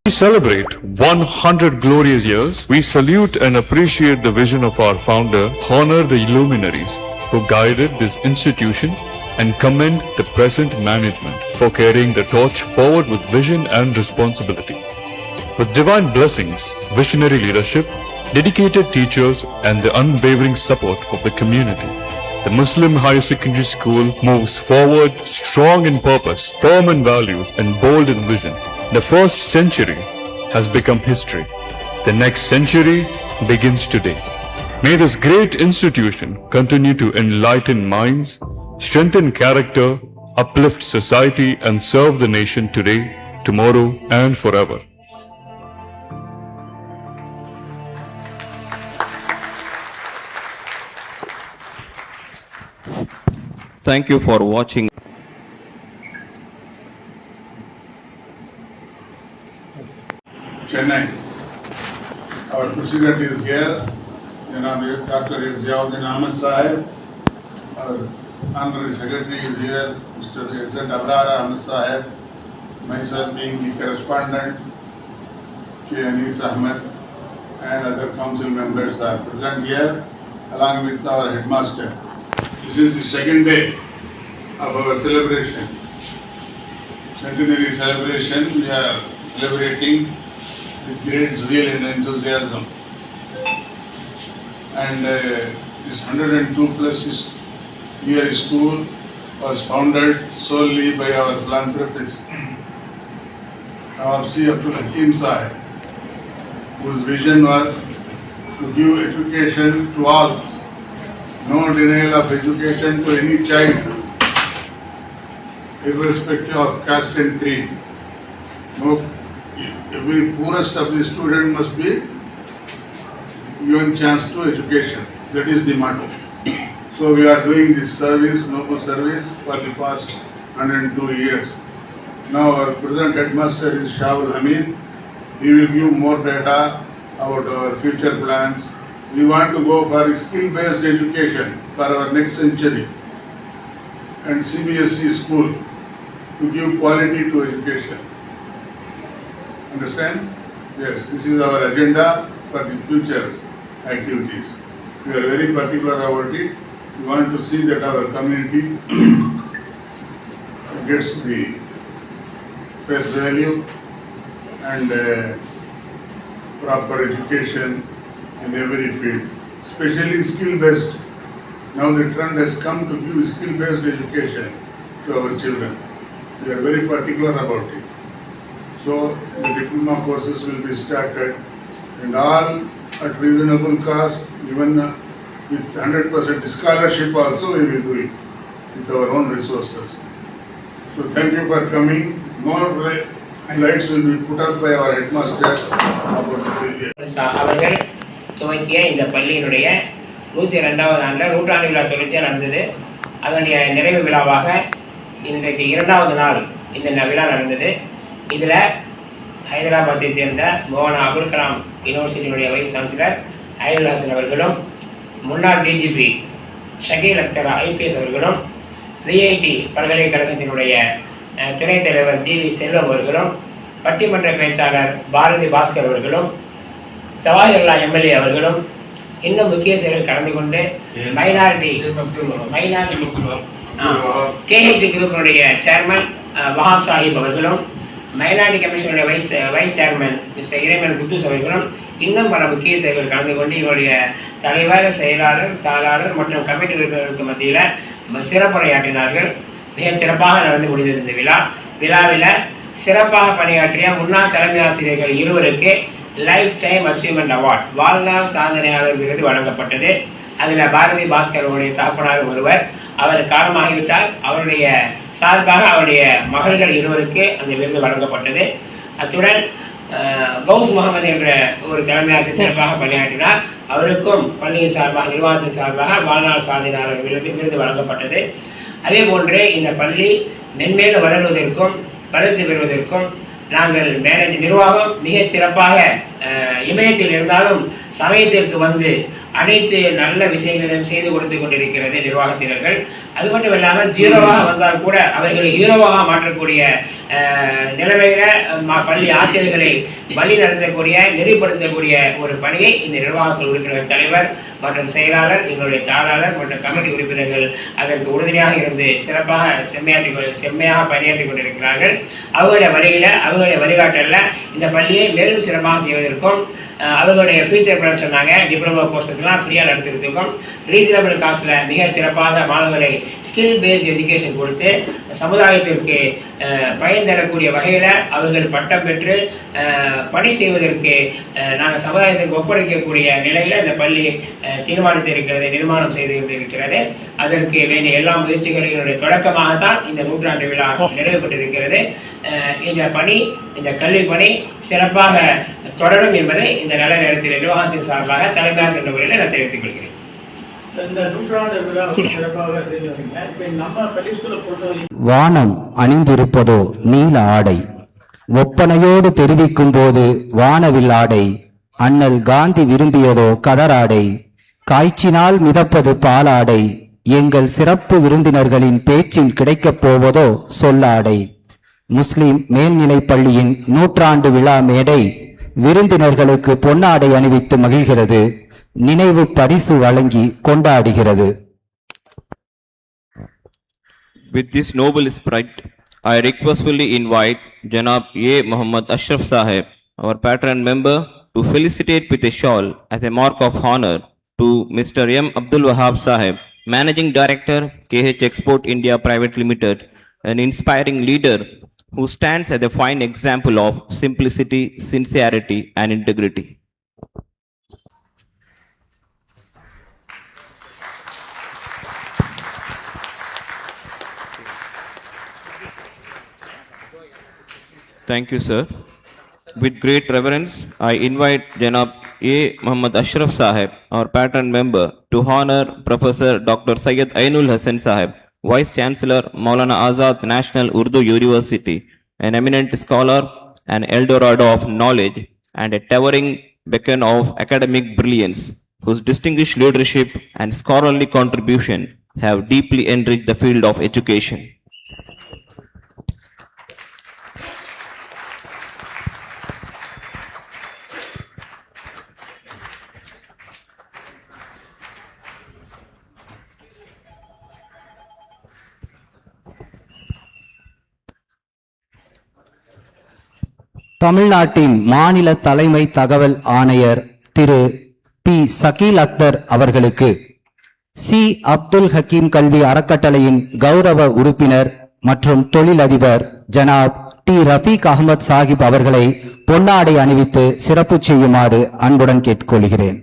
We celebrate 100 glorious years. We salute and appreciate the vision of our founder, honor the luminaries who guided this institution, and commend the present management for carrying the torch forward with vision and responsibility. With divine blessings, visionary leadership, dedicated teachers, and the unwavering support of the community, the Muslim Higher Secondary School moves forward strong in purpose, firm in values, and bold in vision. The first century has become history. The next century begins today. May this great institution continue to enlighten minds, strengthen character, uplift society, and serve the nation today, tomorrow, and forever. Thank you for watching. Chennai. Our president is here, Dr. Ziauddin Ahmed Sahib. Our honorary secretary is here, Mr. Z. Abrar Ahmed Sahib. Myself being the correspondent, K. Anis Ahmed, and other council members are present here, along with our headmaster. This is the second day of our celebration. Centenary celebration, we are celebrating with great zeal and enthusiasm. And this 102 plus year school was founded solely by our philanthropist, Nawab Abdul Hakim Sahib, whose vision was to give education to all, no denial of education to any child, irrespective of caste and creed. No, every poorest of the student must be given chance to education. That is the motto. So we are doing this service, noble service, for the past 102 years. Now our present headmaster is Shahul Hamid. He will give more data about our future plans. We want to go for skill-based education for our next century and CBSE school to give quality to education. Understand? Yes, this is our agenda for the future activities. We are very particular about it. We want to see that our community gets the face value and proper education in every field, especially skill-based. Now the trend has come to give skill-based education to our children. We are very particular about it. So the diploma courses will be started and all at reasonable cost, even with 100% scholarship also we will do it with our own resources. So thank you for coming. More lights will be put up by our headmaster about the period. அவர்கள் துவக்கிய இந்த பள்ளியினுடைய 102வது ஆண்டில் நூற்றாண்டு விழா தொடர்ச்சியாக நடந்தது. அதனுடைய நிறைவு விழாவாக இன்றைக்கு 2வது நாள் இந்த விழா நடந்தது. இதில் ஹைதராபாத்தை சேர்ந்த மோகனா அபுல் கலாம் யூனிவர்சிட்டியினுடைய வைஸ் சான்சலர் ஐனுல் ஹசன் அவர்களும், முன்னாள் டிஜிபி ஷகீல் அக்தர் ஐபிஎஸ் அவர்களும், விஐடி பல்கலைக்கழகத்தினுடைய துணைத் தலைவர் ஜிவி செல்வம் அவர்களும், பட்டிமன்ற பேச்சாளர் பாரதி பாஸ்கர் அவர்களும், ஜவாஹர்லால் எம்எல்ஏ அவர்களும், இன்னும் முக்கியஸ்தர்கள் கலந்து கொண்டு மைனாரிட்டி கேஹெச் குரூப்பினுடைய சேர்மன் வஹாப் சாஹிப் அவர்களும், மைனாரிட்டி கமிஷனுடைய vice chairman mister Iraiman Quddus அவர்களும், இன்னும் பல முக்கியஸ்தர்கள் கலந்து கொண்டு இவருடைய தலைவர், செயலாளர், தாளாளர் மற்றும் கமிட்டி உறுப்பினர்களுக்கு மத்தியில் சிறப்புரையாற்றினார்கள். மிக சிறப்பாக நடந்து முடிந்தது இந்த விழாவில் சிறப்பாக பணியாற்றிய முன்னாள் தலைமை ஆசிரியர்கள் இருவருக்கு லைஃப் டைம் அச்சீவ்மெண்ட் அவார்ட், வாழ்நாள் சாதனையாளர் விருது வழங்கப்பட்டது. அதில் பாரதி பாஸ்கருடைய தகப்பனார் ஒருவர், அவர் காலமாகிவிட்டால் அவருடைய சார்பாக அவருடைய மகள்கள் இருவருக்கு அந்த விருது வழங்கப்பட்டது. அத்துடன் கௌஸ் முகமது என்ற ஒரு தலைமை ஆசிரியர் சிறப்பாக பணியாற்றினார். அவருக்கும் பள்ளியின் சார்பாக, நிர்வாகத்தின் சார்பாக வாழ்நாள் சாதனையாளர் விருது வழங்கப்பட்டது. அதே போன்று இந்த பள்ளி மென்மேலும் வளர்வதற்கும் வளர்ச்சி பெறுவதற்கும் நாங்கள் நிர்வாகம் மிகச் சிறப்பாக இமயத்தில் இருந்தாலும் சமயத்திற்கு வந்து அனைத்து நல்ல விஷயங்களையும் செய்து கொடுத்து கொண்டிருக்கிறது நிர்வாகத்தினர்கள். அது மட்டும் இல்லாமல் ஜீரோவாக வந்தால் கூட அவர்களை ஹீரோவாக மாற்றக்கூடிய நிலைமையில் பள்ளி ஆசிரியர்களை வழி நடத்தக்கூடிய நெறிப்படுத்தக்கூடிய ஒரு பணியை இந்த நிர்வாகக்குழு உறுப்பினர் தலைவர் மற்றும் செயலாளர், எங்களுடைய தாளாளர் மற்றும் கமிட்டி உறுப்பினர்கள் அதற்கு உறுதுணையாக இருந்து சிறப்பாக செம்மையாக பணியாற்றி கொண்டிருக்கிறார்கள். அவர்களுடைய வழியில், அவர்களுடைய வழிகாட்டலில் இந்த பள்ளியை மேலும் சிறப்பாக செய்வதற்கும் அவர்களுடைய ஃபியூச்சர் பிளான் சொன்னாங்க. டிப்ளமோ கோர்சஸ்லாம் ஃப்ரீயாக நடத்துறதுக்கும் ரீசனபிள் காஸ்ட்டில் மிக சிறப்பாக மாணவர்களை ஸ்கில் பேஸ்ட் எஜுகேஷன் கொடுத்து சமுதாயத்திற்கு பயன் தரக்கூடிய வகையில் அவர்கள் பட்டம் பெற்று பணி செய்வதற்கு நாங்கள் சமுதாயத்திற்கு ஒப்படைக்கக்கூடிய நிலையில் இந்த பள்ளி தீர்மானித்திருக்கிறது, நிர்மாணம் செய்து கொண்டிருக்கிறது. அதற்கு வேண்டிய எல்லா முயற்சிகளினுடைய தொடக்கமாகத்தான் இந்த நூற்றாண்டு விழா நிறைவு பெற்றிருக்கிறது. இந்த பணி, இந்த கல்வி பணி சிறப்பாக தொடரும் என்பதை இந்த நல்ல நேரத்தில் நிர்வாகத்தின் சார்பாக தலைமையாக என்ற முறையில் நான் தெரிவித்துக் கொள்கிறேன். இந்த நூற்றாண்டு விழா சிறப்பாக செய்து வரீங்க. இப்போ நம்ம பள்ளி ஸ்கூலை பொறுத்தவரை வானம் அணிந்திருப்பதோ நீல ஆடை, ஒப்பனையோடு தெரிவிக்கும் போது வானவில் ஆடை, அண்ணல் காந்தி விரும்பியதோ கதராடை, காய்ச்சினால் மிதப்பது பாலாடை, எங்கள் சிறப்பு விருந்தினர்களின் பேச்சில் கிடைக்கப் போவதோ சொல்லாடை. முஸ்லிம் மேல்நிலைப் பள்ளியின் நூற்றாண்டு விழா மேடை விருந்தினர்களுக்கு பொன்னாடை அணிவித்து மகிழ்கிறது, நினைவு பரிசு வழங்கி கொண்டாடுகிறது. With this noble spirit, I requestfully invite Janab A. Muhammad Ashraf Sahib, our patron member, to felicitate with a shawl as a mark of honor to Mr. M. Abdul Wahab Sahib, Managing Director, KH Export India Private Limited, an inspiring leader who stands as a fine example of simplicity, sincerity, and integrity. Thank you, sir. With great reverence, I invite Janab A. Muhammad Ashraf Sahib, our patron member, to honor Professor Dr. Syed Ainul Hasan Sahib, Vice Chancellor, Maulana Azad National Urdu University, an eminent scholar, an Eldorado of knowledge, and a towering beacon of academic brilliance, whose distinguished leadership and scholarly contribution have deeply enriched the field of education. தமிழ்நாட்டின் மாநில தலைமை தகவல் ஆணையர் திரு B. சகீல் Akhtar அவர்களுக்கு C. Abdul Hakeem கல்வி அறக்கட்டளையின் கௌரவ உறுப்பினர் மற்றும் தொழிலதிபர் ஜனாப் டி. ரஃபீக் அகமது சாஹிப் அவர்களை பொன்னாடை அணிவித்து சிறப்பு செய்யுமாறு அன்புடன் கேட்டுக்கொள்கிறேன்.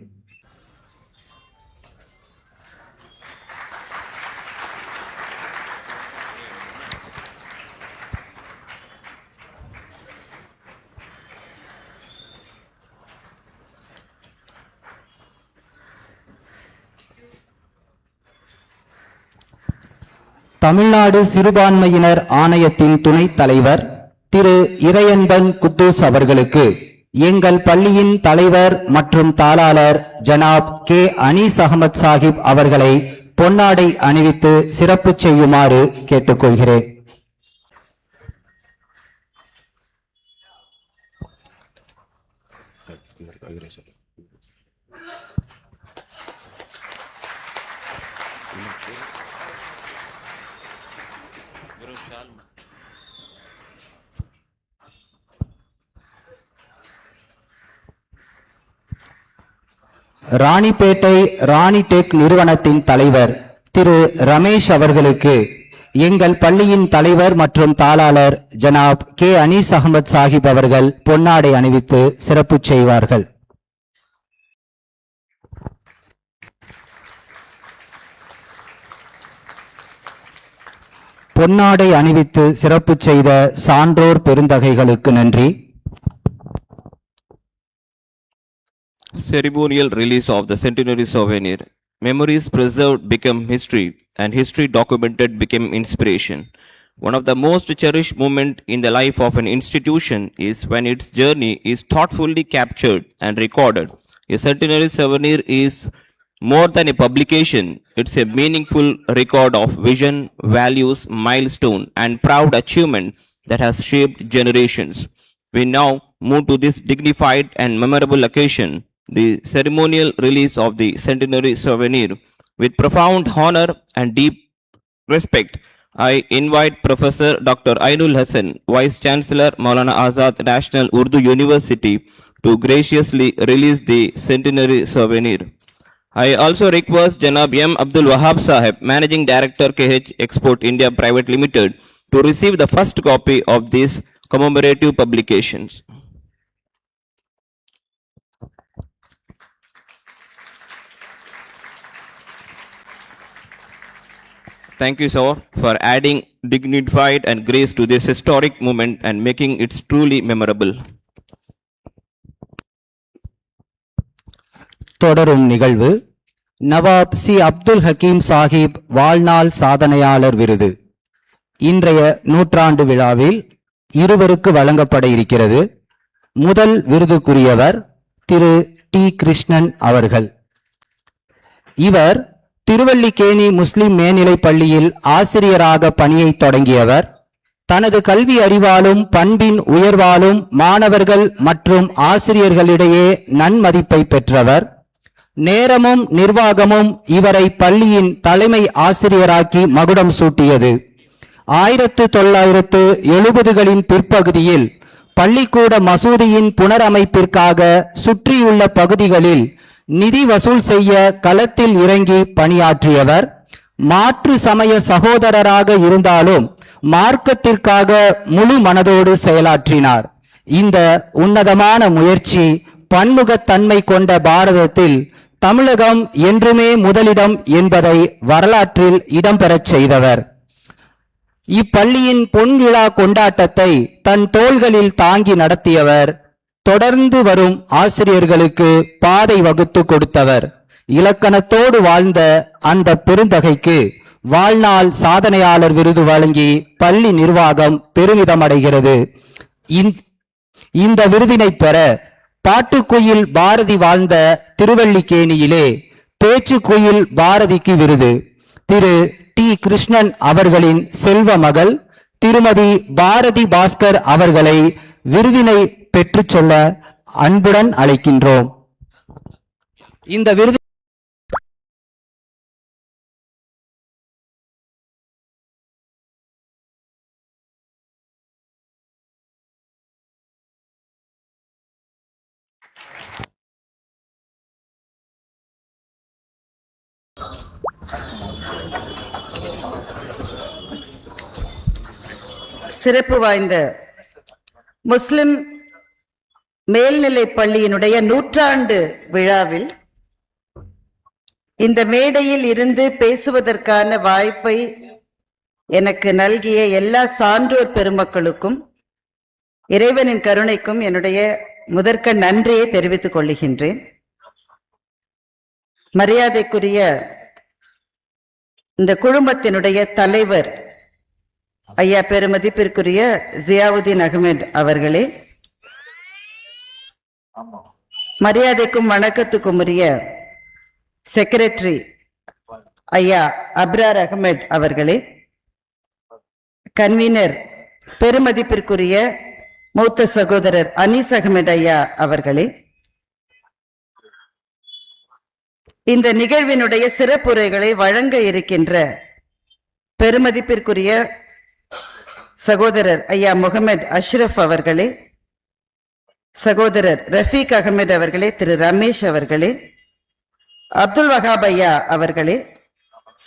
தமிழ்நாடு சிறுபான்மையினர் ஆணையத்தின் துணைத் தலைவர் திரு இறையன்பன் குத்தூஸ் அவர்களுக்கு எங்கள் பள்ளியின் தலைவர் மற்றும் தாளாளர் ஜனாப் கே. அனீஸ் அகமது சாஹிப் அவர்களை பொன்னாடை அணிவித்து சிறப்பு செய்யுமாறு கேட்டுக்கொள்கிறேன். ராணிப்பேட்டை ராணிடெக் நிறுவனத்தின் தலைவர் திரு ரமேஷ் அவர்களுக்கு எங்கள் பள்ளியின் தலைவர் மற்றும் தாளாளர் ஜனாப் கே. அனீஸ் அகமது சாஹிப் அவர்கள் பொன்னாடை அணிவித்து சிறப்பு செய்வார்கள். பொன்னாடை அணிவித்து சிறப்பு செய்த சான்றோர் பெருந்தகைகளுக்கு நன்றி. Ceremonial release of the centenary souvenir. Memories preserved become history, and history documented became inspiration. One of the most cherished moments in the life of an institution is when its journey is thoughtfully captured and recorded. A centenary souvenir is more than a publication. It's a meaningful record of vision, values, milestone, and proud achievement that has shaped generations. We now move to this dignified and memorable occasion, the ceremonial release of the centenary souvenir. With profound honor and deep respect, I invite Professor Dr. Ainul Hasan, Vice Chancellor, Maulana Azad National Urdu University, to graciously release the centenary souvenir. I also request Janab M. Abdul Wahab Sahib, Managing Director, KH Export India Private Limited, to receive the first copy of these commemorative publications. Thank you, sir, for adding dignified and grace to this historic moment and making it truly memorable. தொடரும் நிகழ்வு நவாப் C Abdul Hakeem Sahib வாழ்நாள் சாதனையாளர் விருது இன்றைய நூற்றாண்டு விழாவில் இருவருக்கு வழங்கப்பட இருக்கிறது. முதல் விருதுக்குரியவர் திரு டி கிருஷ்ணன் அவர்கள். இவர் திருவல்லிக்கேணி முஸ்லிம் மேல்நிலைப் பள்ளியில் ஆசிரியராக பணியை தொடங்கியவர். தனது கல்வி அறிவாலும் பண்பின் உயர்வாலும் மாணவர்கள் மற்றும் ஆசிரியர்களிடையே நன்மதிப்பை பெற்றவர். நேரமும் நிர்வாகமும் இவரை பள்ளியின் தலைமை ஆசிரியராக்கி மகுடம் சூட்டியது. 1970களின் பிற்பகுதியில் பள்ளிக்கூட மசூதியின் புனரமைப்பிற்காக சுற்றியுள்ள பகுதிகளில் நிதி வசூல் செய்ய களத்தில் இறங்கி பணியாற்றியவர். மாற்று சமய சகோதரராக இருந்தாலும் மார்க்கத்திற்காக முழு மனதோடு செயலாற்றினார். இந்த உன்னதமான முயற்சி பன்முகத்தன்மை கொண்ட பாரதத்தில் தமிழகம் என்றுமே முதலிடம் என்பதை வரலாற்றில் இடம்பெறச் செய்தவர். இப்பள்ளியின் பொன்விழா கொண்டாட்டத்தை தன் தோள்களில் தாங்கி நடத்தியவர். தொடர்ந்து வரும் ஆசிரியர்களுக்கு பாதை வகுத்து கொடுத்தவர். இலக்கணத்தோடு வாழ்ந்த அந்த பெருந்தகைக்கு வாழ்நாள் சாதனையாளர் விருது வழங்கி பள்ளி நிர்வாகம் பெருமிதமடைகிறது. இந்த விருதினை பெற பாட்டுக்குயில் பாரதி வாழ்ந்த திருவல்லிக்கேணியிலே பேச்சுக்குயில் பாரதிக்கு விருது. திரு டி கிருஷ்ணன் அவர்களின் செல்வ மகள் திருமதி பாரதி பாஸ்கர் அவர்களை விருதினை பெற்றுச் சொல்ல அன்புடன் அழைக்கின்றோம். இந்த விருது சிறப்பு வாய்ந்த முஸ்லிம் மேல்நிலைப் பள்ளியினுடைய நூற்றாண்டு விழாவில் இந்த மேடையில் இருந்து பேசுவதற்கான வாய்ப்பை எனக்கு நல்கிய எல்லா சான்றோர் பெருமக்களுக்கும் இறைவனின் கருணைக்கும் என்னுடைய முதற்க நன்றியை தெரிவித்துக் கொள்ளுகின்றேன். மரியாதைக்குரிய இந்த குழுமத்தினுடைய தலைவர் ஐயா பெருமதிப்பிற்குரிய ஜியாவுதீன் அகமது அவர்களே, மரியாதைக்கும் வணக்கத்துக்கும் உரிய செக்ரட்டரி ஐயா அப்ரார் அகமது அவர்களே, கன்வீனர் பெருமதிப்பிற்குரிய மூத்த சகோதரர் அனீஸ் அகமது ஐயா அவர்களே, இந்த நிகழ்வினுடைய சிறப்புரைகளை வழங்க இருக்கின்ற பெருமதிப்பிற்குரிய சகோதரர் ஐயா முகமது அஷ்ரப் அவர்களே, சகோதரர் ரஃபீக் அகமது அவர்களே, திரு ரமேஷ் அவர்களே, அப்துல் வஹாப் ஐயா அவர்களே,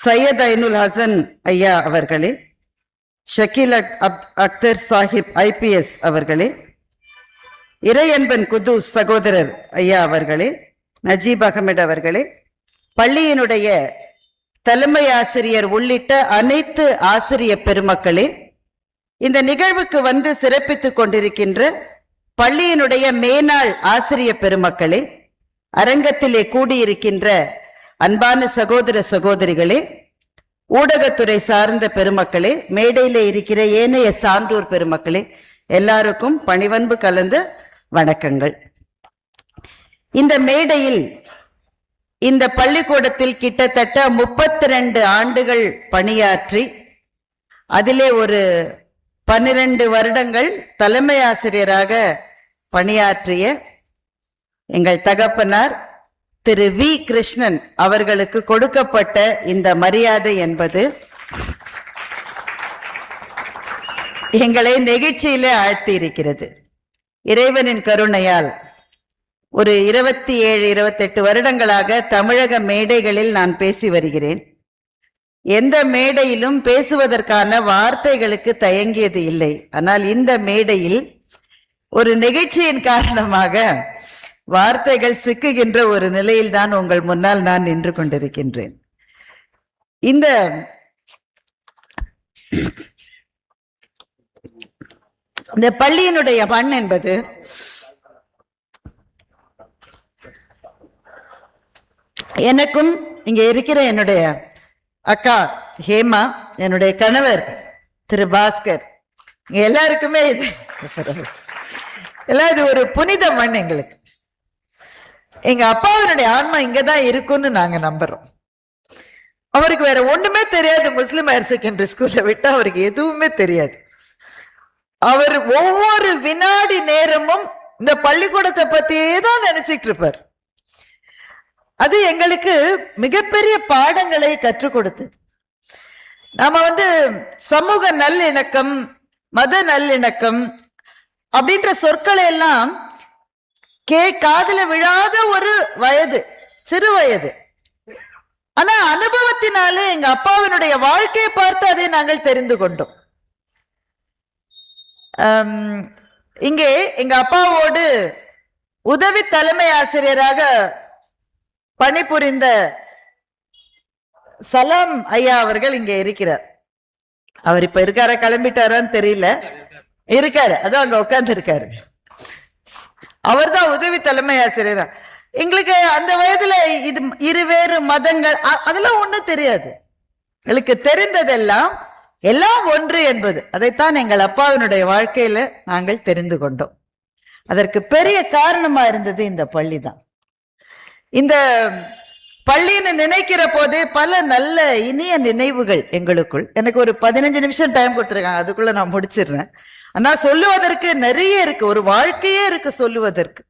சையத் ஐனுல் ஹசன் ஐயா அவர்களே, ஷக்கீல் அக்தர் சாஹிப் IPS அவர்களே, இறையன்பன் குதூஸ் சகோதரர் ஐயா அவர்களே, நஜீப் அகமது அவர்களே, பள்ளியினுடைய தலைமை ஆசிரியர் உள்ளிட்ட அனைத்து ஆசிரிய பெருமக்களே, இந்த நிகழ்வுக்கு வந்து சிறப்பித்துக் கொண்டிருக்கின்ற பள்ளியினுடைய மேனாள் ஆசிரிய பெருமக்களே, அரங்கத்திலே கூடியிருக்கின்ற அன்பான சகோதர சகோதரிகளே, ஊடகத்துறை சார்ந்த பெருமக்களே, மேடையிலே இருக்கிற ஏனைய சான்றோர் பெருமக்களே, எல்லாருக்கும் பணிவன்பு கலந்த வணக்கங்கள். இந்த மேடையில் இந்த பள்ளிக்கூடத்தில் கிட்டத்தட்ட 32 ஆண்டுகள் பணியாற்றி அதிலே ஒரு 12 வருடங்கள் தலைமை ஆசிரியராக பணியாற்றிய எங்கள் தகப்பனார் திரு வி கிருஷ்ணன் அவர்களுக்கு கொடுக்கப்பட்ட இந்த மரியாதை என்பது எங்களை நெகிழ்ச்சியிலே ஆழ்த்தி இருக்கிறது. இறைவனின் கருணையால் ஒரு 27-28 வருடங்களாக தமிழக மேடைகளில் நான் பேசி வருகிறேன். எந்த மேடையிலும் பேசுவதற்கான வார்த்தைகளுக்கு தயங்கியது இல்லை. ஆனால் இந்த மேடையில் ஒரு நிகழ்ச்சியின் காரணமாக வார்த்தைகள் சிக்குகின்ற ஒரு நிலையில்தான் உங்கள் முன்னால் நான் நின்று கொண்டிருக்கின்றேன். இந்த பள்ளியினுடைய மண் என்பது எனக்கும் இங்க இருக்கிற என்னுடைய அக்கா ஹேமா, என்னுடைய கணவர் திரு பாஸ்கர், எல்லாருக்குமே இது ஒரு புனித மண். எங்களுக்கு எங்க அப்பாவினுடைய ஆன்மா இங்கதான் இருக்கும்னு நாங்க நம்புறோம். அவருக்கு வேற ஒண்ணுமே தெரியாது. முஸ்லிம் ஹையர் செகண்டரி ஸ்கூல்ல விட்டு அவருக்கு எதுவுமே தெரியாது. அவர் ஒவ்வொரு வினாடி நேரமும் இந்த பள்ளிக்கூடத்தை பத்தியே தான் நினைச்சிட்டு இருப்பார். அது எங்களுக்கு மிகப்பெரிய பாடங்களை கற்றுக் கொடுத்தது. நாம சமூக நல்லிணக்கம், மத நல்லிணக்கம் அப்படின்ற சொற்களை எல்லாம் காதுல விழாத ஒரு வயது, சிறு வயது. ஆனா அனுபவத்தினாலே எங்க அப்பாவினுடைய வாழ்க்கையை பார்த்து அதை நாங்கள் தெரிந்து கொண்டோம். இங்கே எங்க அப்பாவோடு உதவி தலைமை ஆசிரியராக பணிபுரிந்த சலாம் ஐயா அவர்கள் இங்கே இருக்கிறார். அவர் இப்ப இருக்காரா, கிளம்பிட்டாரான்னு தெரியல. இருக்காரு, அதான் அங்க உட்கார்ந்து இருக்காரு. அவர் தான் உதவி தலைமை ஆசிரியரா. எங்களுக்கு அந்த வயதுல இது இருவேறு மதங்கள் அதெல்லாம் ஒண்ணும் தெரியாது. எங்களுக்கு தெரிந்ததெல்லாம் எல்லாம் ஒன்று என்பது, அதைத்தான் எங்கள் அப்பாவினுடைய வாழ்க்கையில நாங்கள் தெரிந்து கொண்டோம். அதற்கு பெரிய காரணமா இருந்தது இந்த பள்ளி தான். இந்த பள்ளின்னு நினைக்கிற போதே பல நல்ல இனிய நினைவுகள் எங்களுக்குள். எனக்கு ஒரு 15 நிமிஷம் டைம் கொடுத்துருக்காங்க, அதுக்குள்ள நான் முடிச்சிடுறேன். ஆனா சொல்லுவதற்கு நிறைய இருக்கு, ஒரு வாழ்க்கையே இருக்கு சொல்லுவதற்கு.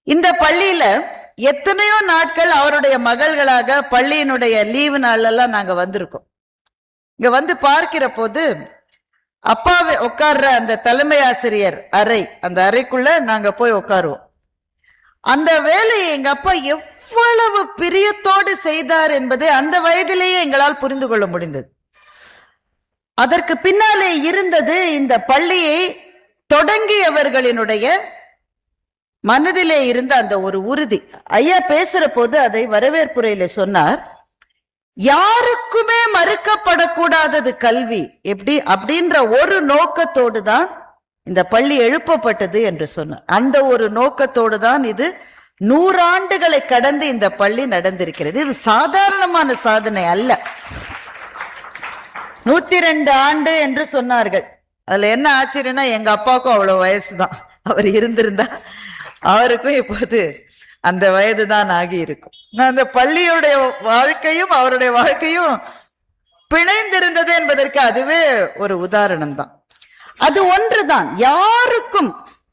இந்த பள்ளியில எத்தனையோ நாட்கள் அவருடைய மகள்களாக பள்ளியினுடைய லீவு நாள் எல்லாம் நாங்க வந்திருக்கோம். இங்க பார்க்கிற போது அப்பாவை உட்கார்ற அந்த தலைமை ஆசிரியர் அறை, அந்த அறைக்குள்ள நாங்க போய் உட்காருவோம். அந்த வேலையை எங்க அப்பா எவ்வளவு பிரியத்தோடு செய்தார் என்பதை அந்த வயதிலேயே எங்களால் புரிந்து கொள்ள முடிந்தது. அதற்கு பின்னாலே இருந்தது இந்த பள்ளியை தொடங்கியவர்களினுடைய மனதிலே இருந்த அந்த ஒரு உறுதி. ஐயா பேசுற போது அதை வரவேற்புரையில சொன்னார், யாருக்குமே மறுக்கப்படக்கூடாதது கல்வி எப்படி அப்படின்ற ஒரு நோக்கத்தோடு தான் இந்த பள்ளி எழுப்பப்பட்டது என்று சொன்னார். அந்த ஒரு நோக்கத்தோடு தான் இது 100 ஆண்டுகளை கடந்து இந்த பள்ளி நடந்திருக்கிறது. இது சாதாரணமான சாதனை அல்ல. 102 ஆண்டு என்று சொன்னார்கள். அதுல என்ன ஆச்சரியம்னா எங்க அப்பாவுக்கும் அவ்வளவு வயசுதான். அவர் இருந்திருந்தா அவருக்கும் இப்போது அந்த வயதுதான் ஆகி இருக்கும். அந்த பள்ளியுடைய வாழ்க்கையும் அவருடைய வாழ்க்கையும் பிணைந்திருந்தது என்பதற்கு அதுவே ஒரு உதாரணம் தான். அது ஒன்றுதான். யாருக்கும்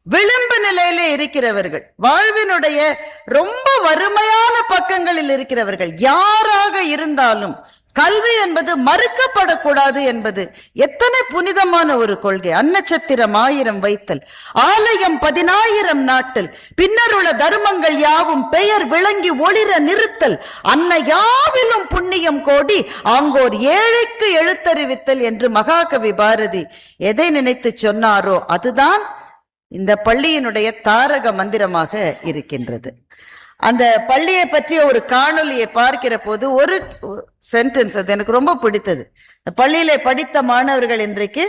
விளிம்பு நிலையிலே இருக்கிறவர்கள், வாழ்வினுடைய ரொம்ப வறுமையான பக்கங்களில் இருக்கிறவர்கள் யாராக இருந்தாலும் கல்வி என்பது மறுக்கப்படக்கூடாது என்பது எத்தனை புனிதமான ஒரு கொள்கை. அன்னச்சத்திரம் 1000 வைத்தல், ஆலயம் 10,000 நாட்டல், பின்னருள்ள தர்மங்கள் யாவும் பெயர் விளங்கி ஒளிர நிறுத்தல், அன்ன யாவிலும் புண்ணியம் கோடி ஆங்கோர் ஏழைக்கு எழுத்தறிவித்தல் என்று மகாகவி பாரதி எதை நினைத்து சொன்னாரோ அதுதான் இந்த பள்ளியினுடைய தாரக மந்திரமாக இருக்கின்றது. அந்த பள்ளியை பற்றிய ஒரு காணொலியை பார்க்கிற போது ஒரு சென்டென்ஸ் அது எனக்கு ரொம்ப பிடித்தது. பள்ளியிலே படித்த மாணவர்கள் இன்றைக்கு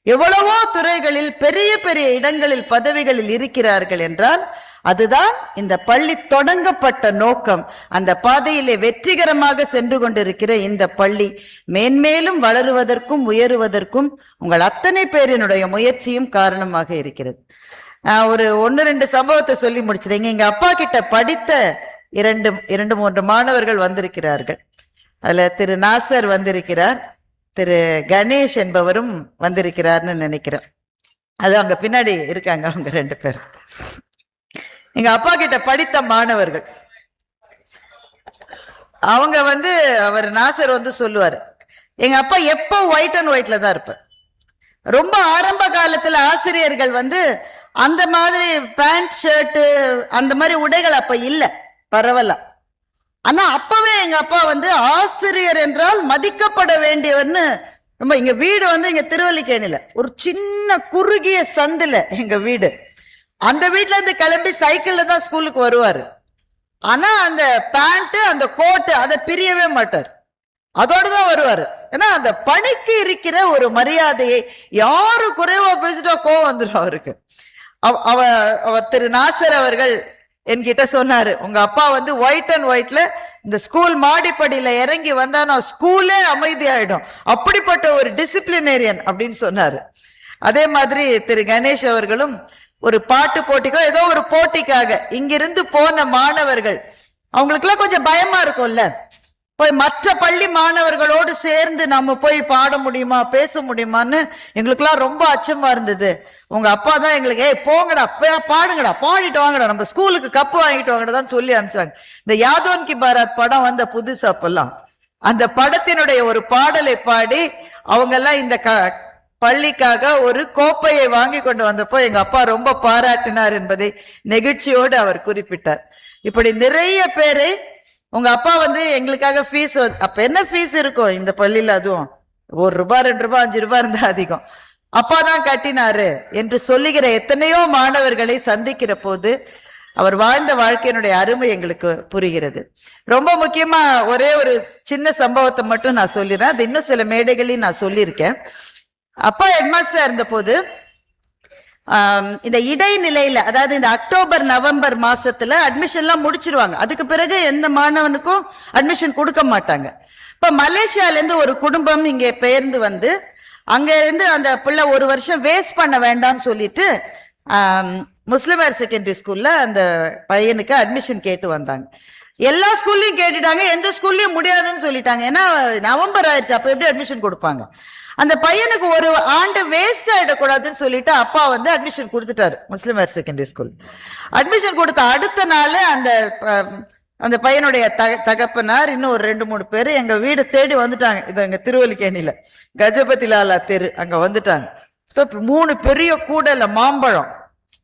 எவ்வளவோ துறைகளில் பெரிய பெரிய இடங்களில் பதவிகளில் இருக்கிறார்கள் என்றால் அதுதான் இந்த பள்ளி தொடங்கப்பட்ட நோக்கம். அந்த பாதையிலே வெற்றிகரமாக சென்று கொண்டிருக்கிற இந்த பள்ளி மேன்மேலும் வளருவதற்கும் உயருவதற்கும் உங்கள் அத்தனை பேரினுடைய முயற்சியும் காரணமாக இருக்கிறது. நான் ஒரு 1-2 சம்பவத்தை சொல்லி முடிச்சிருங்க. எங்க அப்பா கிட்ட படித்த 2-3 மாணவர்கள் வந்திருக்கிறார்கள். அதுல திரு நாசர் வந்திருக்கிறார், திரு கணேஷ் என்பவரும் வந்திருக்கிறார்னு நினைக்கிறேன். அது அங்க பின்னாடி இருக்காங்க அவங்க 2 பேர். எங்க அப்பா கிட்ட படித்த மாணவர்கள். அவங்க அவர் நாசர் சொல்லுவாரு, எங்க அப்பா எப்போ ஒயிட் அண்ட் ஒயிட்ல தான் இருப்பார். ரொம்ப ஆரம்ப காலத்துல ஆசிரியர்கள் அந்த மாதிரி பேண்ட் ஷர்ட் அந்த மாதிரி உடைகள் அப்ப இல்ல, பரவல. ஆனா அப்பவே எங்க அப்பா ஆசிரியர் என்றால் மதிக்கப்பட வேண்டியவர்னு ரொம்ப. எங்க வீடு இங்க திருவல்லிக்கேணில ஒரு சின்ன குறுகிய சந்துல எங்க வீடு. அந்த வீட்டுல இருந்து கிளம்பி சைக்கிள்ல தான் ஸ்கூலுக்கு வருவாரு. ஆனா அந்த பேண்ட் அந்த கோட்டு அதை பிரியவே மாட்டார், அதோட தான் வருவாரு. ஏன்னா அந்த பணிக்கு இருக்கிற ஒரு மரியாதையை யாரு குறைவா பேசிட்டா கோவம் வந்துடும் அவருக்கு. அவர் திரு நாசர் அவர்கள் என்கிட்ட சொன்னாரு, உங்க அப்பா ஒயிட் அண்ட் ஒயிட்ல இந்த ஸ்கூல் மாடிப்படியில இறங்கி வந்தா நான் ஸ்கூலே அமைதியாயிடும், அப்படிப்பட்ட ஒரு டிசிப்ளினேரியன் அப்படின்னு சொன்னாரு. அதே மாதிரி திரு கணேஷ் அவர்களும் ஒரு பாட்டு போட்டிக்கோ ஏதோ ஒரு போட்டிக்காக இங்கிருந்து போன மாணவர்கள், அவங்களுக்கு எல்லாம் கொஞ்சம் பயமா இருக்கும்ல, போய் மற்ற பள்ளி மாணவர்களோடு சேர்ந்து நம்ம போய் பாட முடியுமா பேச முடியுமான்னு எங்களுக்குலாம் ரொம்ப அச்சமா இருந்தது. உங்க அப்பா தான் எங்களுக்கு போங்கடா பாடுங்கடா பாடிட்டு வாங்கடா நம்ம ஸ்கூலுக்கு கப்பு வாங்கிட்டு வாங்கடான்னு சொல்லி அனுப்பிச்சாங்க. இந்த யாதோன் கி பாராத் படம் வந்த புதுசு அப்பெல்லாம் அந்த படத்தினுடைய ஒரு பாடலை பாடி அவங்க எல்லாம் இந்த பள்ளிக்காக ஒரு கோப்பையை வாங்கி கொண்டு வந்தப்போ எங்க அப்பா ரொம்ப பாராட்டினார் என்பதை நெகிழ்ச்சியோடு அவர் குறிப்பிட்டார். இப்படி நிறைய பேரை உங்க அப்பா எங்களுக்காக ஃபீஸ், அப்ப என்ன ஃபீஸ் இருக்கும் இந்த பள்ளியில, அதுவும் ₹1 ₹2 ₹5 இருந்தா அதிகம், அப்பா தான் கட்டினாரு என்று சொல்லுகிற எத்தனையோ மாணவர்களை சந்திக்கிற போது அவர் வாழ்ந்த வாழ்க்கையினுடைய அருமை எங்களுக்கு புரிகிறது. ரொம்ப முக்கியமா ஒரே ஒரு சின்ன சம்பவத்தை மட்டும் நான் சொல்லிடுறேன், அது இன்னும் சில மேடைகளையும் நான் சொல்லியிருக்கேன். அப்பா ஹெட்மாஸ்டர் இருந்த போது இந்த இடைநிலையில, அதாவது இந்த அக்டோபர் நவம்பர் மாசத்துல அட்மிஷன் எல்லாம் முடிச்சிருவாங்க. அதுக்கு பிறகு எந்த மாணவனுக்கும் அட்மிஷன் கொடுக்க மாட்டாங்க. இப்ப மலேசியால இருந்து ஒரு குடும்பம் இங்கே பெயர்ந்து அங்க இருந்து அந்த பிள்ளை ஒரு வருஷம் வேஸ்ட் பண்ண வேண்டாம்னு சொல்லிட்டு முஸ்லிம் ஹையர் செகண்டரி ஸ்கூல்ல அந்த பையனுக்கு அட்மிஷன் கேட்டு வந்தாங்க. எல்லா ஸ்கூல்லையும் கேட்டுட்டாங்க, எந்த ஸ்கூல்லயும் முடியாதுன்னு சொல்லிட்டாங்க. ஏன்னா நவம்பர் ஆயிடுச்சு, அப்ப எப்படி அட்மிஷன் கொடுப்பாங்க? அந்த பையனுக்கு ஒரு ஆண்டு வேஸ்ட் ஆயிடக்கூடாதுன்னு சொல்லிட்டு அப்பா அட்மிஷன் கொடுத்துட்டாரு முஸ்லிம் ஹையர் செகண்டரி ஸ்கூல். அட்மிஷன் கொடுத்த அடுத்த நாள் அந்த பையனுடைய தகப்பனார் இன்னும் ஒரு 2-3 பேர் எங்க வீடு தேடி வந்துட்டாங்க. இது எங்க திருவல்லிக்கேணியில கஜபதி லாலா தெரு அங்க வந்துட்டாங்க. 3 பெரிய கூடையில மாம்பழம்,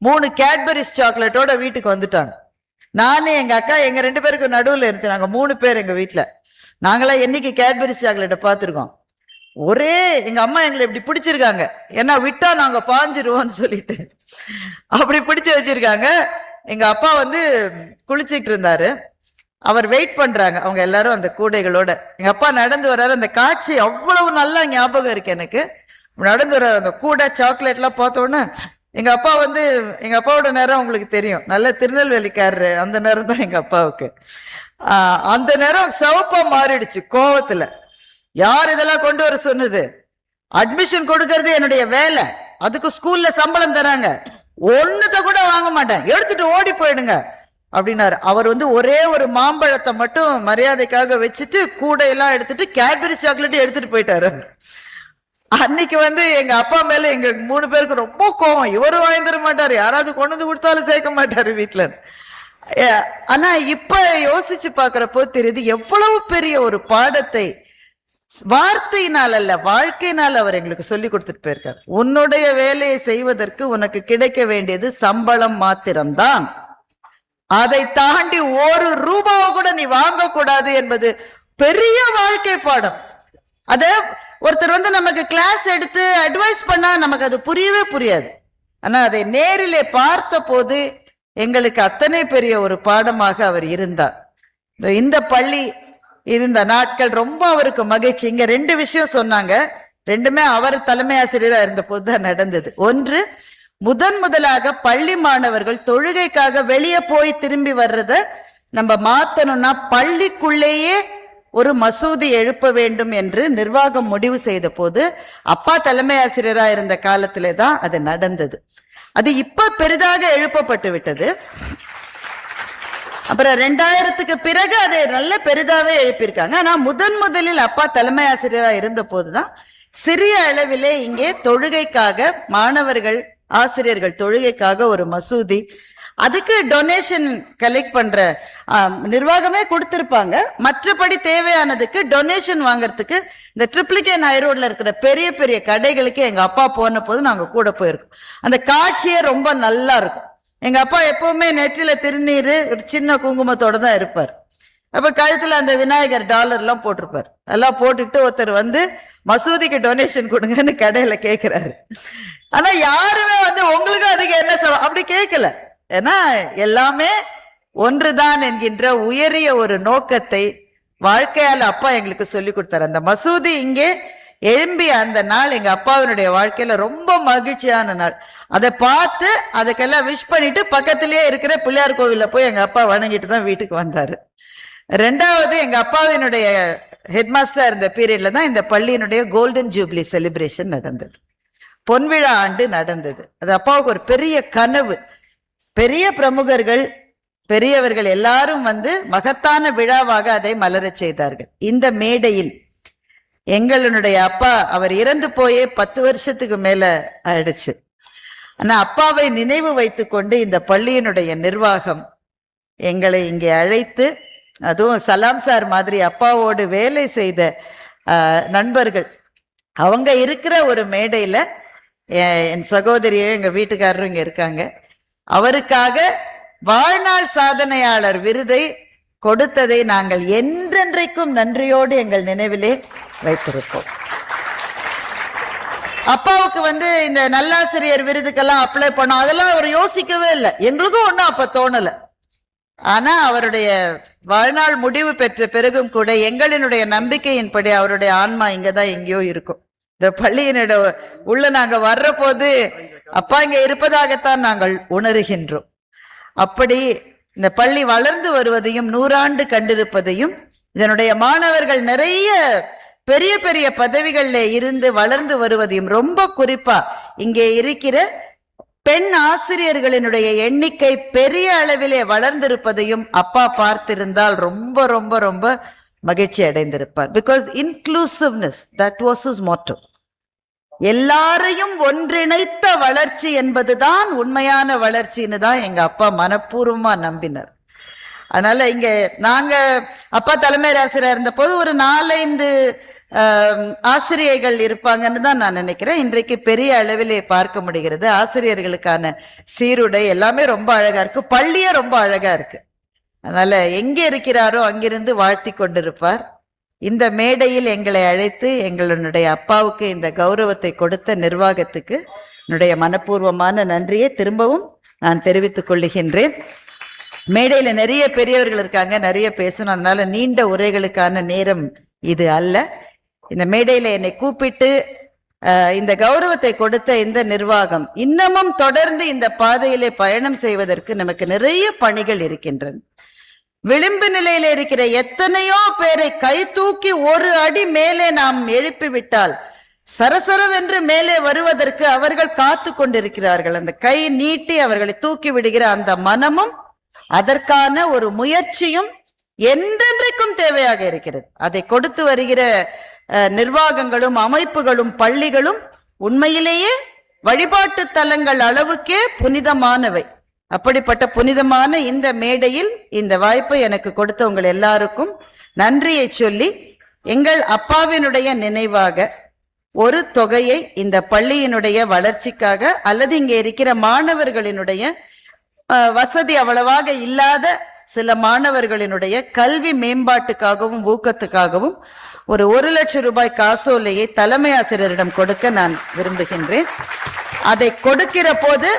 3 கேட்பரிஸ் சாக்லேட்டோட வீட்டுக்கு வந்துட்டாங்க. நானே எங்க அக்கா எங்க 2 பேருக்கு நடுவுல இருந்து நாங்க 3 பேர் எங்க வீட்டுல. நாங்களாம் என்னைக்கு கேட்பரிஸ் சாக்லேட்டை பார்த்திருக்கோம். ஒரே எங்க அம்மா எங்களை இப்படி பிடிச்சிருக்காங்க, ஏன்னா விட்டா நாங்க பாஞ்சிருவோம்னு சொல்லிட்டு அப்படி பிடிச்சு வச்சிருக்காங்க. எங்க அப்பா குளிச்சுட்டு இருந்தாரு, அவர் வெயிட் பண்றாங்க அவங்க எல்லாரும் அந்த கூடைகளோட. எங்க அப்பா நடந்து வர்றாரு, அந்த காட்சி அவ்வளவு நல்லா ஞாபகம் இருக்கு எனக்கு. நடந்து வர்றாரு, அந்த கூடை சாக்லேட் எல்லாம் பார்த்த உடனே எங்க அப்பா எங்க அப்பாவோட நேரம் உங்களுக்கு தெரியும், நல்ல திருநெல்வேலிக்காரரு. அந்த நேரம் தான் எங்க அப்பாவுக்கு. அந்த நேரம் சிவப்பா மாறிடுச்சு கோவத்துல. யார் இதெல்லாம் கொண்டு வர சொன்னது? அட்மிஷன் கொடுக்கறது என்னுடைய வேலை, அதுக்கு ஸ்கூல்ல சம்பளம் தராங்க, ஒண்ணுத்த கூட வாங்க மாட்டேன், எடுத்துட்டு ஓடி போயிடுங்க அப்படின்னாரு. அவர் ஒரே ஒரு மாம்பழத்தை மட்டும் மரியாதைக்காக வச்சுட்டு கூடையெல்லாம் எடுத்துட்டு கேட்பரி சாக்லேட் எடுத்துட்டு போயிட்டாரு. அன்னைக்கு எங்க அப்பா மேல எங்க 3 பேருக்கு ரொம்ப கோவம். இவரு வாங்கி தர மாட்டாரு, யாராவது கொண்டு வந்து கொடுத்தாலும் சேர்க்க மாட்டாரு வீட்டுல. ஆனா இப்ப யோசிச்சு பாக்குறப்போ தெரியுது எவ்வளவு பெரிய ஒரு பாடத்தை வார்த்தையினால் அல்ல வாழ்க்கையினால் அவர் எங்களுக்கு சொல்லி கொடுத்துட்டு போயிருக்கார். உன்னுடைய வேலையை செய்வதற்கு உனக்கு கிடைக்க வேண்டியது சம்பளம் மாத்திரம்தான், அதை தாண்டி ₹1 கூட நீ வாங்க கூடாது என்பது பெரிய வாழ்க்கை பாடம். அத ஒருத்தர் நமக்கு கிளாஸ் எடுத்து அட்வைஸ் பண்ணா நமக்கு அது புரியவே புரியாது. ஆனா அதை நேரிலே பார்த்த போது எங்களுக்கு அத்தனை பெரிய ஒரு பாடமாக அவர் இருந்தார். இந்த பள்ளி இருந்த நாட்கள் ரொம்ப அவருக்கு மகிழ்ச்சி. இங்க 2 விஷயம் சொன்னாங்க, 2மே அவர் தலைமை ஆசிரியராக இருந்த போதுதான் நடந்தது. ஒன்று, முதலாக பள்ளி மாணவர்கள் தொழுகைக்காக வெளியே போய் திரும்பி வர்றத நம்ம மாத்தணும்னா பள்ளிக்குள்ளேயே ஒரு மசூதி எழுப்ப வேண்டும் என்று நிர்வாகம் முடிவு செய்த போது அப்பா தலைமை ஆசிரியராக இருந்த காலத்திலே தான் அது நடந்தது. அது இப்ப பெரிதாக எழுப்பப்பட்டு விட்டது. அப்புறம் 2000க்கு பிறகு அதை நல்ல பெரிதாவே எழுப்பியிருக்காங்க. ஆனா முதலில் அப்பா தலைமை ஆசிரியரா இருந்த போதுதான் சிறிய அளவிலே இங்கே தொழுகைக்காக மாணவர்கள் ஆசிரியர்கள் தொழுகைக்காக ஒரு மசூதி, அதுக்கு டொனேஷன் கலெக்ட் பண்ற நிர்வாகமே கொடுத்திருப்பாங்க. மற்றபடி தேவையானதுக்கு டொனேஷன் வாங்கறதுக்கு இந்த ட்ரிப்ளிகேன் ஹைரோட்ல இருக்கிற பெரிய பெரிய கடைகளுக்கு எங்க அப்பா போன போது நாங்க கூட போயிருக்கோம். அந்த காட்சியே ரொம்ப நல்லா இருக்கும். எங்க அப்பா எப்பவுமே நெற்றில திருநீர் ஒரு சின்ன குங்குமத்தோட தான் இருப்பார். அப்ப கழுத்துல அந்த விநாயகர் டாலர் எல்லாம் போட்டிருப்பார். எல்லாம் போட்டுட்டு ஒருத்தர் வந்து மசூதிக்கு டொனேஷன் கொடுங்கன்னு கடையில கேட்கிறாரு. ஆனா யாருமே வந்து உங்களுக்கு அதுக்கு என்ன அப்படி கேட்கல. ஏன்னா எல்லாமே ஒன்றுதான் என்கின்ற உயரிய ஒரு நோக்கத்தை வாழ்க்கையால அப்பா எங்களுக்கு சொல்லி கொடுத்தாரு. அந்த மசூதி இங்கே எழும்பிய அந்த நாள் எங்க அப்பாவினுடைய வாழ்க்கையில ரொம்ப மகிழ்ச்சியான நாள். அதை பார்த்து அதுக்கெல்லாம் விஷ் பண்ணிட்டு பக்கத்திலேயே இருக்கிற பிள்ளையார் கோவில்ல போய் எங்க அப்பா வணங்கிட்டு தான் வீட்டுக்கு வந்தாரு. ரெண்டாவது, எங்க அப்பாவினுடைய ஹெட்மாஸ்டர் இருந்த பீரியட்ல தான் இந்த பள்ளியினுடைய கோல்டன் ஜூப்ளி செலிப்ரேஷன் நடந்தது. பொன்விழா ஆண்டு நடந்தது. அது அப்பாவுக்கு ஒரு பெரிய கனவு. பெரிய பிரமுகர்கள் பெரியவர்கள் எல்லாரும் வந்து மகத்தான விழாவாக அதை மலரச் செய்தார்கள். இந்த மேடையில் எங்களுடைய அப்பா, அவர் இறந்து போயே 10 வருஷத்துக்கு மேல ஆயிடுச்சு. ஆனா அப்பாவை நினைவு வைத்துக் கொண்டு இந்த பள்ளியினுடைய நிர்வாகம் எங்களை இங்கே அழைத்து, அதுவும் சலாம் சார் மாதிரி அப்பாவோடு வேலை செய்த நண்பர்கள், அவங்க இருக்கிற ஒரு மேடையில என் சகோதரியும் எங்க வீட்டுக்காரரும் இங்க இருக்காங்க. அவருக்காக வாழ்நாள் சாதனையாளர் விருதை கொடுத்ததை நாங்கள் என்றென்றைக்கும் நன்றியோடு எங்கள் நினைவிலே வைத்திருப்போம். அப்பாவுக்கு வந்து இந்த நல்லாசிரியர் விருதுக்கெல்லாம் அப்ளை பண்ணோம், அதெல்லாம் அவர் யோசிக்கவே இல்லை. எங்களுக்கும் ஒன்றும் அப்ப தோணல. ஆனா அவருடைய வாழ்நாள் முடிவு பெற்ற பிறகும் கூட எங்களினுடைய நம்பிக்கையின்படி அவருடைய ஆன்மா இங்கதான் எங்கேயோ இருக்கும். இந்த பள்ளியினோட உள்ள நாங்க வர்ற போது அப்பா இங்க இருப்பதாகத்தான் நாங்கள் உணர்கின்றோம். அப்படி இந்த பள்ளி வளர்ந்து வருவதையும் 100 ஆண்டு கண்டிருப்பதையும், இதனுடைய மாணவர்கள் நிறைய பெரிய பெரிய பதவிகள்ல இருந்து வளர்ந்து வருவதையும், ரொம்ப குறிப்பா இங்கே இருக்கிற பெண் ஆசிரியர்களினுடைய எண்ணிக்கை பெரிய அளவிலே வளர்ந்திருப்பதையும் அப்பா பார்த்திருந்தால் ரொம்ப ரொம்ப ரொம்ப மகிழ்ச்சி அடைந்திருப்பார். Because inclusiveness, that was his motto. எல்லாரையும் ஒன்றிணைத்த வளர்ச்சி என்பதுதான் உண்மையான வளர்ச்சின்னு தான் எங்க அப்பா மனப்பூர்வமா நம்பினார். அதனால இங்க நாங்க அப்பா தலைமை ஆசிரியர் இருந்த போது ஒரு 4-5 ஆசிரியர்கள் இருப்பாங்கன்னு தான் நான் நினைக்கிறேன். இன்றைக்கு பெரிய அளவிலே பார்க்க முடிகிறது. ஆசிரியர்களுக்கான சீருடை எல்லாமே ரொம்ப அழகா இருக்கு, பள்ளியே ரொம்ப அழகா இருக்கு. அதனால எங்கே இருக்கிறாரோ அங்கிருந்து வாழ்த்தி கொண்டிருப்பார். இந்த மேடையில் எங்களை அழைத்து எங்களுடைய அப்பாவுக்கு இந்த கௌரவத்தை கொடுத்த நிர்வாகத்துக்கு என்னுடைய மனப்பூர்வமான நன்றியை திரும்பவும் நான் தெரிவித்துக் கொள்ளுகின்றேன். மேடையில நிறைய பெரியவர்கள் இருக்காங்க, நிறைய பேசணும். அதனால நீண்ட உரைகளுக்கான நேரம் இது அல்ல. இந்த மேடையில என்னை கூப்பிட்டு இந்த கௌரவத்தை கொடுத்த இந்த நிர்வாகம் இன்னமும் தொடர்ந்து இந்த பாதையிலே பயணம் செய்வதற்கு நமக்கு நிறைய பணிகள் இருக்கின்றன. விளிம்பு நிலையில இருக்கிற எத்தனையோ பேரை கை தூக்கி ஒரு அடி மேலே நாம் எழுப்பி விட்டால் சரசரவென்று மேலே வருவதற்கு அவர்கள் காத்து கொண்டிருக்கிறார்கள். அந்த கை நீட்டி அவர்களை தூக்கி விடுகிற அந்த மனமும் அதற்கான ஒரு முயற்சியும் என்றென்றைக்கும் தேவையாக இருக்கிறது. அதை கொடுத்து வருகிற நிர்வாகங்களும் அமைப்புகளும் பள்ளிகளும் உண்மையிலேயே வழிபாட்டு தலங்கள் அளவுக்கே புனிதமானவை. அப்படிப்பட்ட புனிதமான இந்த மேடையில் இந்த வாய்ப்பை எனக்கு கொடுத்த உங்கள் எல்லாருக்கும் நன்றியை சொல்லி, எங்கள் அப்பாவினுடைய நினைவாக ஒரு தொகையை இந்த பள்ளியினுடைய வளர்ச்சிக்காக அல்லது இங்கே இருக்கிற மாணவர்களினுடைய வசதி அவ்வளவாக இல்லாத சில மாணவர்களினுடைய கல்வி மேம்பாட்டுக்காகவும் ஊக்கத்துக்காகவும் ஒரு 1 லட்சம் ரூபாய் காசோலையை தலைமை ஆசிரியரிடம் கொடுக்க நான் விரும்புகின்றேன். அதை கொடுக்கிற போது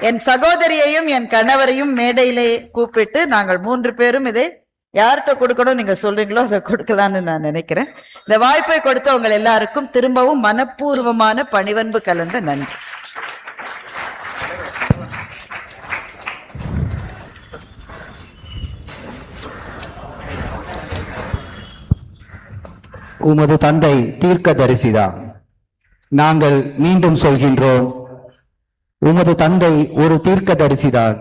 என் சகோதரியையும் என் கணவரையும் மேடையிலே கூப்பிட்டு நாங்கள் 3 பேரும் இதை யார்கிட்ட கொடுக்கணும் நீங்க சொல்றீங்களோ அதை கொடுக்கலான்னு நான் நினைக்கிறேன். இந்த வாய்ப்பை கொடுத்த உங்கள் எல்லாருக்கும் திரும்பவும் மனப்பூர்வமான பணிவன்பு கலந்த நன்றி. உமது தந்தை தீர்க்கதரிசிதான். நாங்கள் மீண்டும் சொல்கின்றோம், உமது தந்தை ஒரு தீர்க்கதரிசிதான்.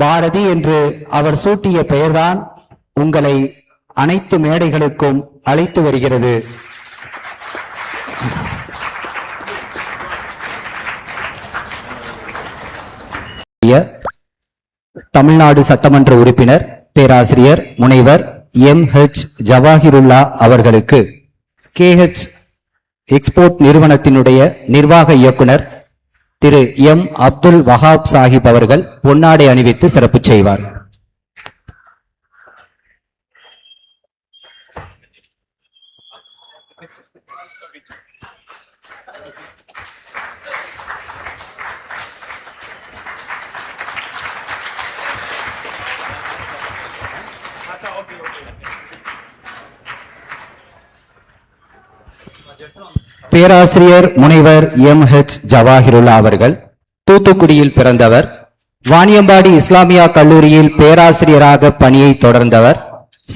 பாரதி என்று அவர் சூட்டிய பெயர்தான் உங்களை அனைத்து மேடைகளுக்கும் அழைத்து வருகிறது. தமிழ்நாடு சட்டமன்ற உறுப்பினர் பேராசிரியர் முனைவர் MH ஜவாஹிருல்லா அவர்களுக்கு KH எக்ஸ்போர்ட் நிறுவனத்தினுடைய நிர்வாக இயக்குனர் திரு M அப்துல் வஹாப் சாஹிப் அவர்கள் பொன்னாடை அணிவித்து சிறப்பு செய்வார். பேராசிரியர் முனைவர் MH ஜவாஹிருல்லா அவர்கள் தூத்துக்குடியில் பிறந்தவர். வாணியம்பாடி இஸ்லாமியா கல்லூரியில் பேராசிரியராக பணியை தொடர்ந்தவர்.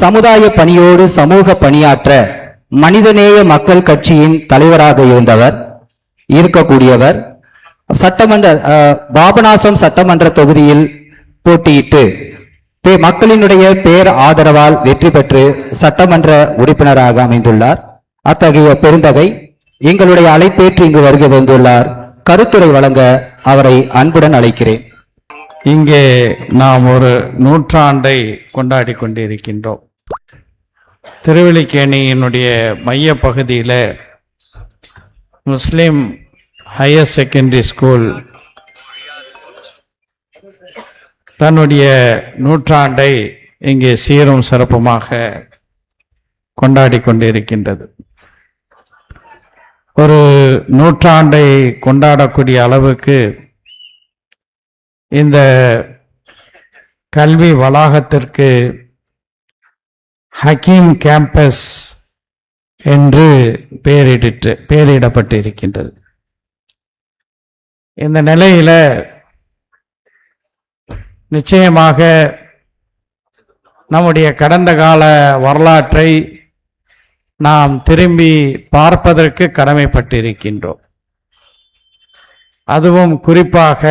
சமுதாய பணியோடு சமூக பணியாற்ற மனிதநேய மக்கள் கட்சியின் தலைவராக இருக்கக்கூடியவர். சட்டமன்ற பாபநாசம் சட்டமன்ற தொகுதியில் போட்டியிட்டு மக்களினுடைய பேர் ஆதரவால் வெற்றி பெற்று சட்டமன்ற உறுப்பினராக அமைந்துள்ளார். அத்தகைய பெருந்தகை எங்களுடைய அழைப்பேற்று இங்கு வருகை வந்துள்ளார். கருத்துரை வழங்க அவரை அன்புடன் அழைக்கிறேன். இங்கே நாம் ஒரு நூற்றாண்டை கொண்டாடி கொண்டிருக்கின்றோம். திருவல்லிக்கேணியினுடைய மைய பகுதியில் முஸ்லிம் ஹையர் செகண்டரி ஸ்கூல் தன்னுடைய நூற்றாண்டை இங்கே சீரும் சிறப்புமாக கொண்டாடி கொண்டிருக்கின்றது. ஒரு நூற்றாண்டை கொண்டாடக்கூடிய அளவுக்கு இந்த கல்வி வளாகத்திற்கு ஹக்கீம் கேம்பஸ் என்று பெயரிடப்பட்டிருக்கின்றது. இந்த நிலையில நிச்சயமாக நம்முடைய கடந்த கால வரலாற்றை நாம் திரும்பி பார்ப்பதற்கு கடமைப்பட்டிருக்கின்றோம். அதுவும் குறிப்பாக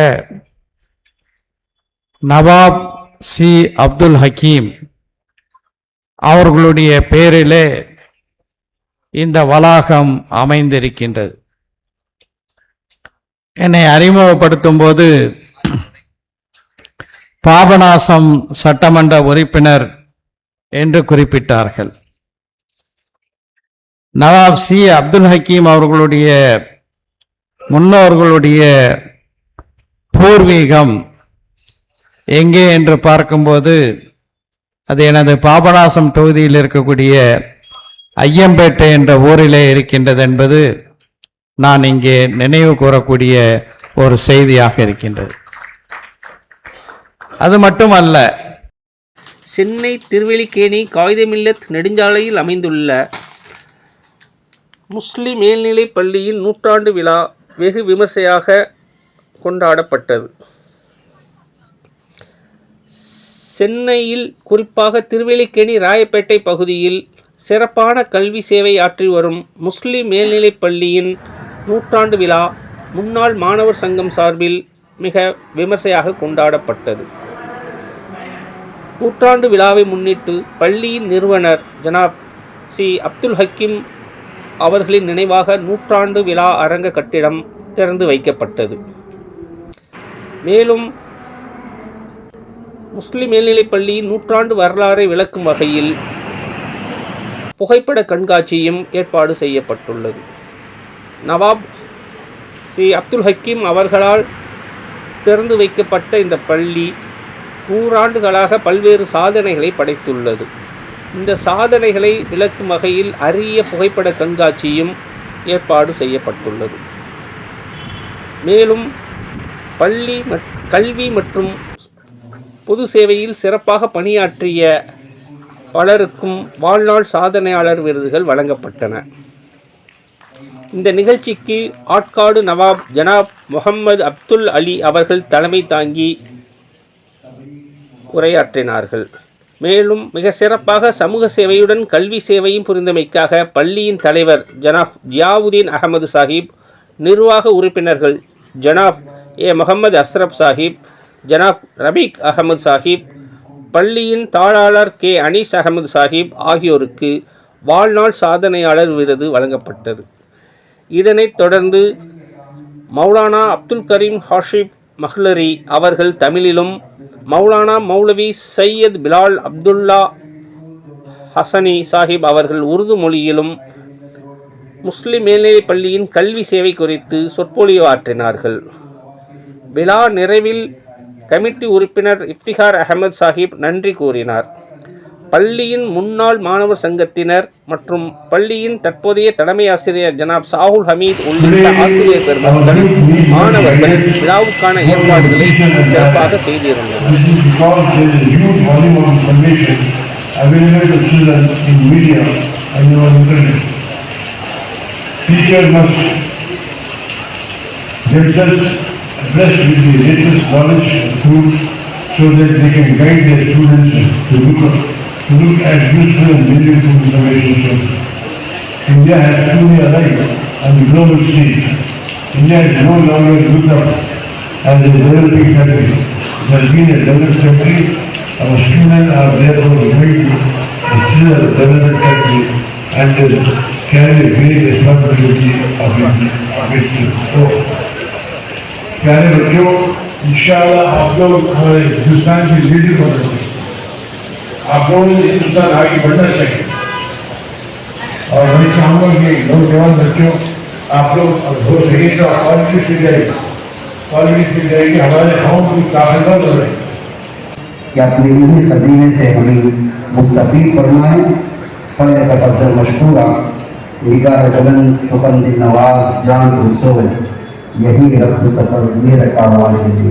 நவாப் சி அப்துல் ஹக்கீம் அவர்களுடைய பெயரிலே இந்த வளாகம் அமைந்திருக்கின்றது. என்னை அறிமுகப்படுத்தும் போது பாபநாசம் சட்டமன்ற உறுப்பினர் என்று குறிப்பிட்டார்கள். நவாப் சி அப்துல் ஹக்கீம் அவர்களுடைய முன்னோர்களுடைய பூர்வீகம் எங்கே என்று பார்க்கும்போது அது எனது பாபநாசம் தொகுதியில் இருக்கக்கூடிய ஐயம்பேட்டை என்ற ஊரிலே இருக்கின்றது என்பது நான் இங்கே நினைவு கூறக்கூடிய ஒரு செய்தியாக இருக்கின்றது. அது மட்டுமல்ல, சென்னை திருவல்லிக்கேணி காயிதே-மில்லத் நெடுஞ்சாலையில் அமைந்துள்ள முஸ்லிம் மேல்நிலைப் பள்ளியின் நூற்றாண்டு விழா வெகு விமர்சையாக கொண்டாடப்பட்டது. சென்னையில் குறிப்பாக திருவல்லிக்கேணி ராயப்பேட்டை பகுதியில் சிறப்பான கல்வி சேவை ஆற்றி வரும் முஸ்லிம் மேல்நிலைப் பள்ளியின் நூற்றாண்டு விழா முன்னாள் மாணவர் சங்கம் சார்பில் மிக விமர்சையாக கொண்டாடப்பட்டது. நூற்றாண்டு விழாவை முன்னிட்டு பள்ளியின் நிறுவனர் ஜனாப் சி அப்துல் ஹக்கீம் அவர்களின் நினைவாக நூற்றாண்டு விழா அரங்க கட்டிடம் திறந்து வைக்கப்பட்டது. மேலும் முஸ்லிம் மேல்நிலைப் பள்ளியின் நூற்றாண்டு வரலாறை விளக்கும் வகையில் புகைப்பட கண்காட்சியும் ஏற்பாடு செய்யப்பட்டுள்ளது. நவாப் சி அப்துல் ஹக்கீம் அவர்களால் திறந்து வைக்கப்பட்ட இந்த பள்ளி 100 ஆண்டுகளாக பல்வேறு சாதனைகளை படைத்துள்ளது. இந்த சாதனைகளை விளக்கும் வகையில் அரிய புகைப்பட கண்காட்சியும் ஏற்பாடு செய்யப்பட்டுள்ளது. மேலும் பள்ளி கல்வி மற்றும் பொது சேவையில் சிறப்பாக பணியாற்றிய பலருக்கும் வாழ்நாள் சாதனையாளர் விருதுகள் வழங்கப்பட்டன. இந்த நிகழ்ச்சிக்கு ஆட்காடு நவாப் ஜனாப் முகமது அப்துல் அலி அவர்கள் தலைமை தாங்கி உரையாற்றினார்கள். மேலும் மிக சிறப்பாக சமூக சேவையுடன் கல்வி சேவையும் புரிந்தமைக்காக பள்ளியின் தலைவர் ஜனாப் ஜியாவுதீன் அகமது சாஹிப், நிர்வாக உறுப்பினர்கள் ஜனாப் முகமது அஸ்ரப் சாஹிப், ஜனாப் ரபீக் அகமது சாஹிப், பள்ளியின் தாளாளர் கே அனீஸ் அகமது சாஹிப் ஆகியோருக்கு வாழ்நாள் சாதனையாளர் விருது வழங்கப்பட்டது. இதனைத் தொடர்ந்து மௌலானா அப்துல் கரீம் ஹாஷிப் மஹ்லரி அவர்கள் தமிழிலும், மௌலானா மௌலவி சையத் பிலால் அப்துல்லா ஹசனி சாஹிப் அவர்கள் உருது மொழியிலும் முஸ்லிம் மேல்நிலைப் பள்ளியின் கல்வி சேவை குறித்து சொற்பொழிவு ஆற்றினார்கள். விழா நிறைவில் கமிட்டி உறுப்பினர் இஃப்திகார் அகமது சாஹிப் நன்றி கூறினார். பள்ளியின் முன்னாள் மாணவர் சங்கத்தினர் மற்றும் பள்ளியின் தற்போதைய தலைமை ஆசிரியர் ஜனாப் சாகுல் ஹமீத் உள்ளிட்ட ஆசிரியர் பெருமக்கள் மாணவர்கள் விழாவுக்கான ஏற்பாடுகளை சிறப்பாக செய்திருந்தனர். Teachers must themselves blessed with the latest knowledge and tools so that they can guide their students to look at useful and meaningful information sources. India has truly arrived on the global stage. India is no longer looked up as a developing country. It has been a developed country. Our students are therefore going to still a developed country and carry a great responsibility of its growth. प्यारे बच्चों, इंशाअल्लाह आप लोग हमारे हिंदुस्तान की leader बन सकते हैं। आप लोगों ने हिंदुस्तान आगे बढ़ना चाहिए और मैं चाहूँगा कि नौजवान बच्चों आप लोग हो सके तो कॉलेज में जाएंगे हमारे गाँव की काफी हो रहे हैं कि अपने इन्हीं खजीने से हमें मुस्तफीद फरमाएं। फल तफज़्ज़ल मशकूरा निगाह बुलंद सुखन दिल नवाज जान रसूल यही रब्ब सफर मेरा कारवां चले।